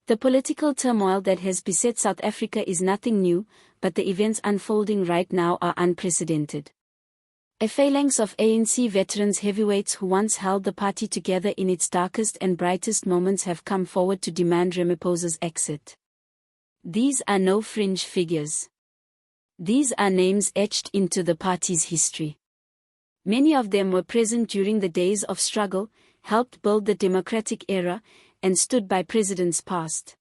The political turmoil that has beset South Africa is nothing new, but the events unfolding right now are unprecedented. A phalanx of ANC veterans heavyweights who once held the party together in its darkest and brightest moments have come forward to demand Ramaphosa's exit. These are no fringe figures. These are names etched into the party's history. Many of them were present during the days of struggle, helped build the democratic era, and stood by presidents past.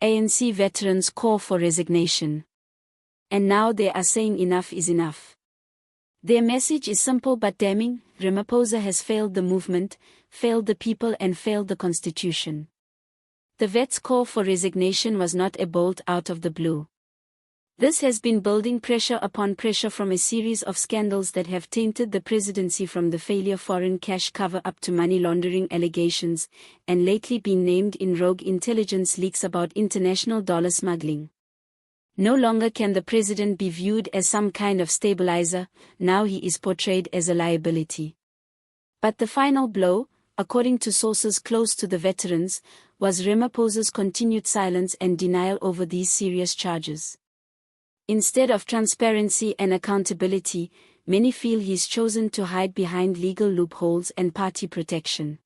ANC veterans call for resignation. And now they are saying enough is enough. Their message is simple but damning: Ramaphosa has failed the movement, failed the people and failed the constitution. The vets' call for resignation was not a bolt out of the blue. This has been building pressure upon pressure from a series of scandals that have tainted the presidency, from the failure foreign cash cover-up to money laundering allegations, and lately been named in rogue intelligence leaks about international dollar smuggling. No longer can the president be viewed as some kind of stabilizer, now he is portrayed as a liability. But the final blow, according to sources close to the veterans, was Ramaphosa's continued silence and denial over these serious charges. Instead of transparency and accountability, many feel he's chosen to hide behind legal loopholes and party protection.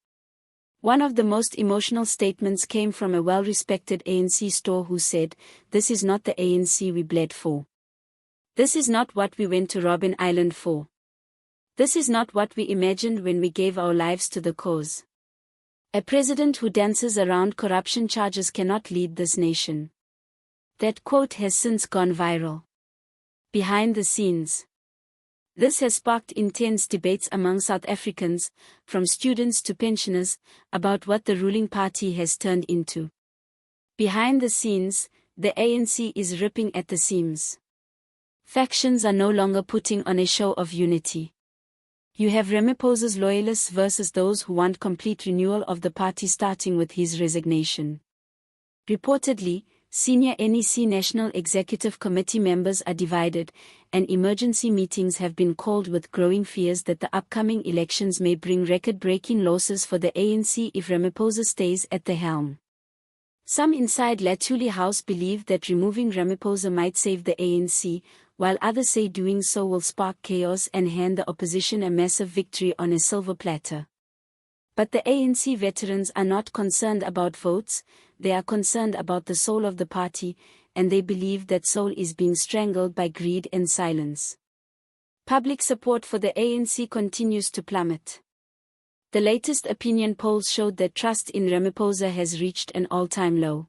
One of the most emotional statements came from a well-respected ANC store who said, "This is not the ANC we bled for. This is not what we went to Robben Island for. This is not what we imagined when we gave our lives to the cause. A president who dances around corruption charges cannot lead this nation." That quote has since gone viral. Behind the scenes, this has sparked intense debates among South Africans, from students to pensioners, about what the ruling party has turned into. Behind the scenes, the ANC is ripping at the seams. Factions are no longer putting on a show of unity. You have Ramaphosa's loyalists versus those who want complete renewal of the party, starting with his resignation. Reportedly, senior NEC National Executive Committee members are divided, and emergency meetings have been called with growing fears that the upcoming elections may bring record-breaking losses for the ANC if Ramaphosa stays at the helm. Some inside Latuli House believe that removing Ramaphosa might save the ANC, while others say doing so will spark chaos and hand the opposition a massive victory on a silver platter. But the ANC veterans are not concerned about votes, they are concerned about the soul of the party, and they believe that soul is being strangled by greed and silence. Public support for the ANC continues to plummet. The latest opinion polls showed that trust in Ramaphosa has reached an all-time low.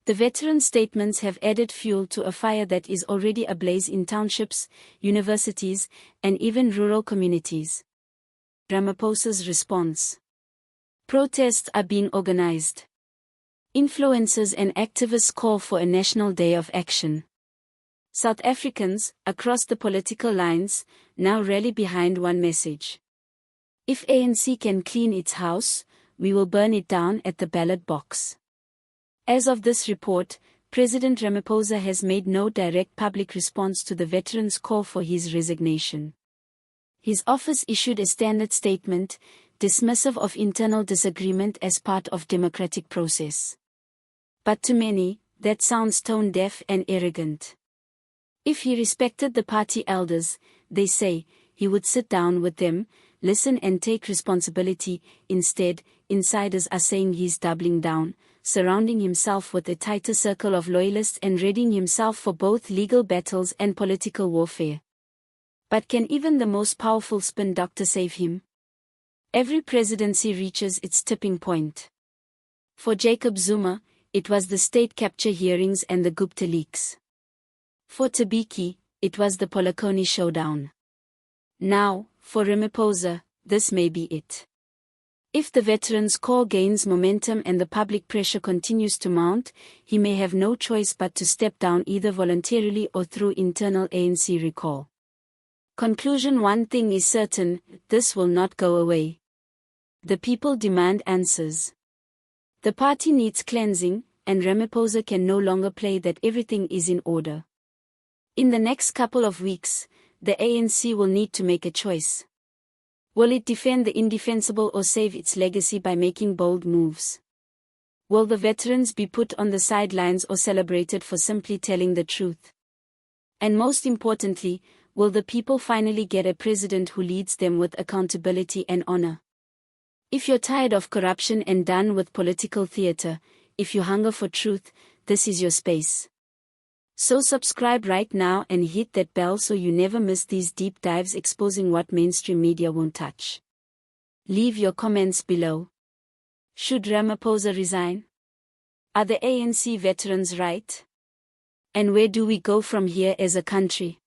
The veteran statements have added fuel to a fire that is already ablaze in townships, universities, and even rural communities. Ramaphosa's response. Protests are being organized. Influencers and activists call for a national day of action. South Africans, across the political lines, now rally behind one message. If ANC can clean its house, we will burn it down at the ballot box. As of this report, President Ramaphosa has made no direct public response to the veterans' call for his resignation. His office issued a standard statement, dismissive of internal disagreement as part of democratic process. But to many, that sounds tone-deaf and arrogant. If he respected the party elders, they say, he would sit down with them, listen and take responsibility. Instead, insiders are saying he's doubling down, surrounding himself with a tighter circle of loyalists and readying himself for both legal battles and political warfare. But can even the most powerful spin doctor save him? Every presidency reaches its tipping point. For Jacob Zuma, it was the state capture hearings and the Gupta leaks. For Mbeki, it was the Polokwane showdown. Now, for Ramaphosa, this may be it. If the veterans' call gains momentum and the public pressure continues to mount, he may have no choice but to step down either voluntarily or through internal ANC recall. Conclusion: one thing is certain, this will not go away. The people demand answers. The party needs cleansing, and Ramaphosa can no longer play that everything is in order. In the next couple of weeks, the ANC will need to make a choice. Will it defend the indefensible or save its legacy by making bold moves? Will the veterans be put on the sidelines or celebrated for simply telling the truth? And most importantly, will the people finally get a president who leads them with accountability and honor? If you're tired of corruption and done with political theater, if you hunger for truth, this is your space. So subscribe right now and hit that bell so you never miss these deep dives exposing what mainstream media won't touch. Leave your comments below. Should Ramaphosa resign? Are the ANC veterans right? And where do we go from here as a country?